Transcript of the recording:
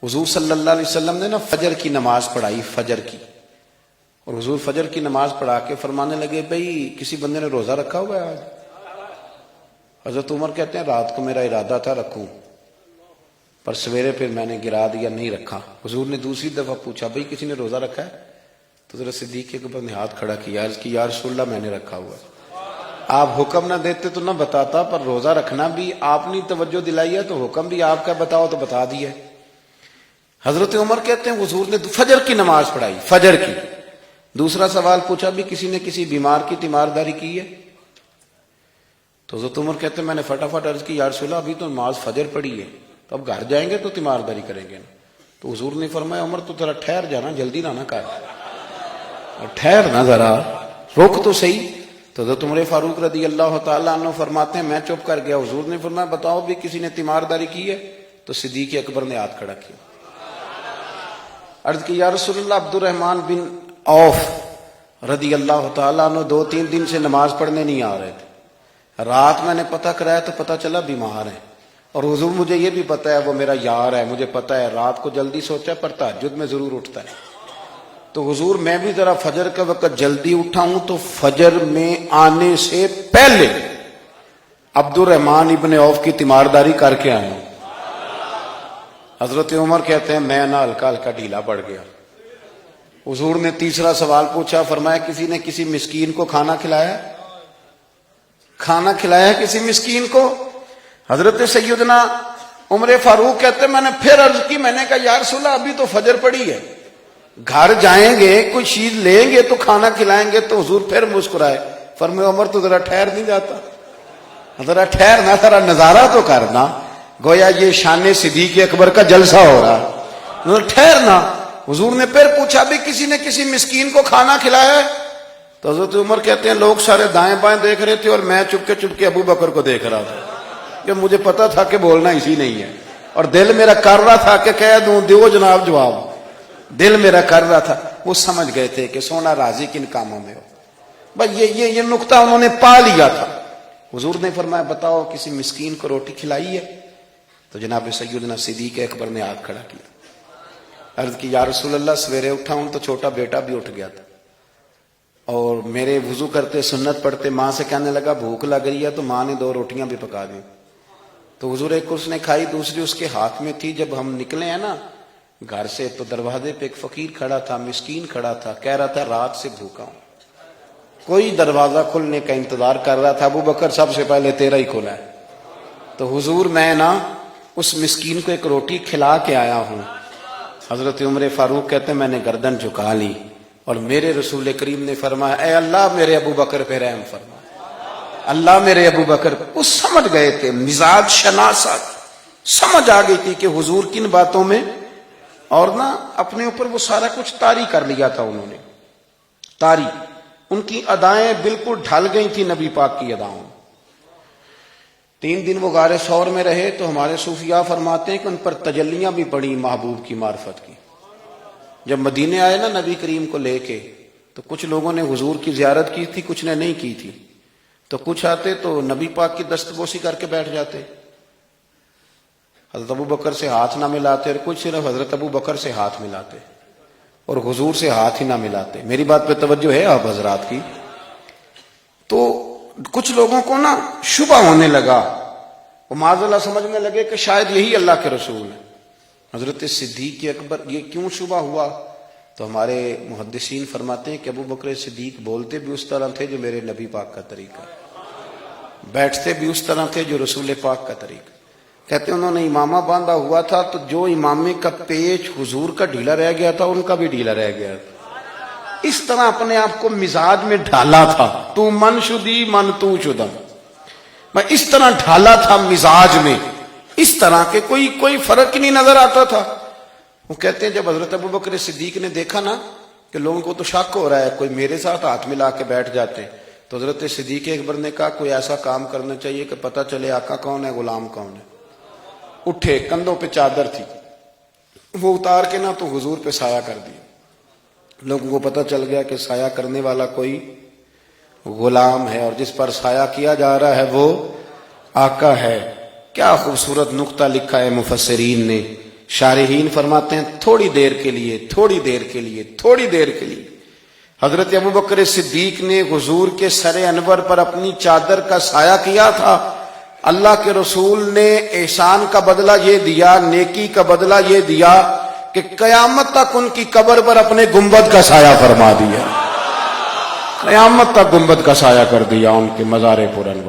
حضور صلی اللہ علیہ وسلم نے نا فجر کی نماز پڑھائی، فجر کی، اور حضور فجر کی نماز پڑھا کے فرمانے لگے بھئی کسی بندے نے روزہ رکھا ہوا ہے آج؟ حضرت عمر کہتے ہیں رات کو میرا ارادہ تھا رکھوں، پر سویرے پھر میں نے گرا دیا، نہیں رکھا۔ حضور نے دوسری دفعہ پوچھا بھئی کسی نے روزہ رکھا ہے؟ تو حضرت صدیق کے اوپر نے ہاتھ کھڑا کیا، عرض کی یا رسول اللہ میں نے رکھا ہوا ہے۔ آپ حکم نہ دیتے تو نہ بتاتا، پر روزہ رکھنا بھی آپ نے توجہ دلائی ہے تو حکم بھی آپ کا بتاؤ تو بتا دیا۔ حضرت عمر کہتے ہیں حضور نے فجر کی نماز پڑھائی، فجر کی۔ دوسرا سوال پوچھا بھی کسی نے کسی بیمار کی تیمارداری کی ہے؟ تو حضرت عمر کہتے ہیں میں نے فٹافٹ عرض کی یا رسول اللہ ابھی تو نماز فجر پڑھی ہے، تو اب گھر جائیں گے تو تیمارداری کریں گے نا۔ تو حضور نے فرمایا عمر تو ذرا ٹھہر جانا، جلدی نہ کر، ٹھہر نہ، ذرا روک تو صحیح۔ تو حضرت عمر فاروق رضی اللہ تعالیٰ عنہ فرماتے ہیں میں چپ کر گیا، حضور نے فرمایا بتاؤ بھی کسی نے تیمارداری کی ہے؟ تو صدیق اکبر نے ہاتھ کھڑا کیا، عرض کی یا رسول اللہ عبد الرحمن بن عوف رضی اللہ تعالیٰ عنہ 2-3 دن سے نماز پڑھنے نہیں آ رہے تھے، رات میں نے پتہ کرایا تو پتہ چلا بیمار ہیں، اور حضور مجھے یہ بھی پتہ ہے وہ میرا یار ہے، مجھے پتہ ہے رات کو جلدی سوتا ہے پر تہجد میں ضرور اٹھتا ہے، تو حضور میں بھی ذرا فجر کا وقت جلدی اٹھا ہوں تو فجر میں آنے سے پہلے عبد الرحمن ابن عوف کی تیمارداری کر کے آیا ہوں۔ حضرت عمر کہتے ہیں میں نہ ہلکا ہلکا ڈھیلا پڑ گیا۔ حضور نے تیسرا سوال پوچھا، فرمایا کسی نے کسی مسکین کو کھانا کھلایا؟ کھانا کھلایا کسی مسکین کو؟ حضرت سیدنا عمر فاروق کہتے ہیں میں نے پھر عرض کی، میں نے کہا یا رسول اللہ ابھی تو فجر پڑی ہے، گھر جائیں گے کوئی چیز لیں گے تو کھانا کھلائیں گے۔ تو حضور پھر مسکرائے، فرمایا عمر تو ذرا ٹھہر نہیں جاتا، ذرا ٹھہر نہ، ذرا نظارہ تو کرنا، گویا یہ شان صدیق اکبر کا جلسہ ہو رہا، ذرا ٹھہرنا۔ حضور نے پھر پوچھا بھی کسی نے کسی مسکین کو کھانا کھلایا ہے؟ تو حضرت عمر کہتے ہیں لوگ سارے دائیں بائیں دیکھ رہے تھے اور میں چپ کے ابو بکر کو دیکھ رہا تھا، کہ مجھے پتا تھا کہ بولنا اسی نہیں ہے، اور دل میرا کر رہا تھا کہ کہہ دوں دیو جناب جواب، دل میرا کر رہا تھا۔ وہ سمجھ گئے تھے کہ سونا راضی کن کاموں میں ہو، بس یہ نقطہ انہوں نے پا لیا تھا۔ حضور نے فرمایا بتاؤ کسی مسکین کو روٹی کھلائی ہے؟ تو جناب سیدنا صدیق اکبر نے ہاتھ کھڑا کیا، عرض کی یا رسول اللہ سویرے اٹھا ہوں تو چھوٹا بیٹا بھی اٹھ گیا تھا، اور میرے وضو کرتے سنت پڑھتے ماں سے کہنے لگا بھوک لگ رہی ہے، تو ماں نے 2 روٹیاں بھی پکا دیں، تو حضور ایک اس نے کھائی دوسری اس کے ہاتھ میں تھی۔ جب ہم نکلے ہیں نا گھر سے تو دروازے پہ ایک فقیر کھڑا تھا، مسکین کھڑا تھا، کہہ رہا تھا رات سے بھوکا ہوں، کوئی دروازہ کھلنے کا انتظار کر رہا تھا، ابو بکر سب سے پہلے تیرا ہی کھلا ہے۔ تو حضور میں نا اس مسکین کو ایک روٹی کھلا کے آیا ہوں۔ حضرت عمر فاروق کہتے ہیں میں نے گردن جھکا لی، اور میرے رسول کریم نے فرمایا اے اللہ میرے ابو بکر پہ رحم فرما، اللہ میرے ابو بکر۔ وہ سمجھ گئے تھے، مزاج شناست سمجھ آ گئی تھی کہ حضور کن باتوں میں، اور نا اپنے اوپر وہ سارا کچھ طاری کر لیا تھا انہوں نے، طاری، ان کی ادائیں بالکل ڈھل گئی تھی نبی پاک کی اداؤں۔ 3 دن وہ غار ثور میں رہے تو ہمارے صوفیاء فرماتے ہیں کہ ان پر تجلیاں بھی پڑی محبوب کی معرفت کی۔ جب مدینے آئے نا نبی کریم کو لے کے، تو کچھ لوگوں نے حضور کی زیارت کی تھی، کچھ نے نہیں کی تھی، تو کچھ آتے تو نبی پاک کی دستبوسی کر کے بیٹھ جاتے، حضرت ابو بکر سے ہاتھ نہ ملاتے، اور کچھ صرف حضرت ابو بکر سے ہاتھ ملاتے اور حضور سے ہاتھ ہی نہ ملاتے۔ میری بات پہ توجہ ہے آپ حضرات کی؟ تو کچھ لوگوں کو نا شبہ ہونے لگا، وہ معاذ اللہ سمجھنے لگے کہ شاید یہی اللہ کے رسول ہیں۔ حضرت صدیق اکبر یہ کیوں شبہ ہوا؟ تو ہمارے محدثین فرماتے ہیں کہ ابو بکر صدیق بولتے بھی اس طرح تھے جو میرے نبی پاک کا طریقہ، بیٹھتے بھی اس طرح تھے جو رسول پاک کا طریقہ۔ کہتے ہیں انہوں نے امامہ باندھا ہوا تھا تو جو امامے کا پیچ حضور کا ڈھیلا رہ گیا تھا ان کا بھی ڈھیلا رہ گیا تھا، اس طرح اپنے آپ کو مزاج میں ڈھالا تھا، تو من شدی من تو شدم، میں اس طرح ڈھالا تھا مزاج میں، اس طرح کہ کوئی فرق ہی نہیں نظر آتا تھا۔ وہ کہتے ہیں جب حضرت ابو بکر صدیق نے دیکھا نا کہ لوگوں کو تو شک ہو رہا ہے، کوئی میرے ساتھ ہاتھ ملا کے بیٹھ جاتے، تو حضرت صدیق اکبر نے کہا کوئی ایسا کام کرنا چاہیے کہ پتہ چلے آقا کون ہے غلام کون ہے۔ اٹھے، کندھوں پہ چادر تھی، وہ اتار کے نا تو حضور پہ سایہ کر دیا، لوگوں کو پتہ چل گیا کہ سایہ کرنے والا کوئی غلام ہے، اور جس پر سایہ کیا جا رہا ہے وہ آقا ہے۔ کیا خوبصورت نقطہ لکھا ہے مفسرین نے شارحین فرماتے ہیں تھوڑی دیر کے لیے، تھوڑی دیر کے لیے، تھوڑی دیر کے لیے حضرت ابوبکر صدیق نے حضور کے سر انور پر اپنی چادر کا سایہ کیا تھا۔ اللہ کے رسول نے احسان کا بدلہ یہ دیا، نیکی کا بدلہ یہ دیا کہ قیامت تک ان کی قبر پر اپنے گنبد کا سایہ فرما دیا، قیامت تک گنبد کا سایہ کر دیا ان کے مزار پر انور۔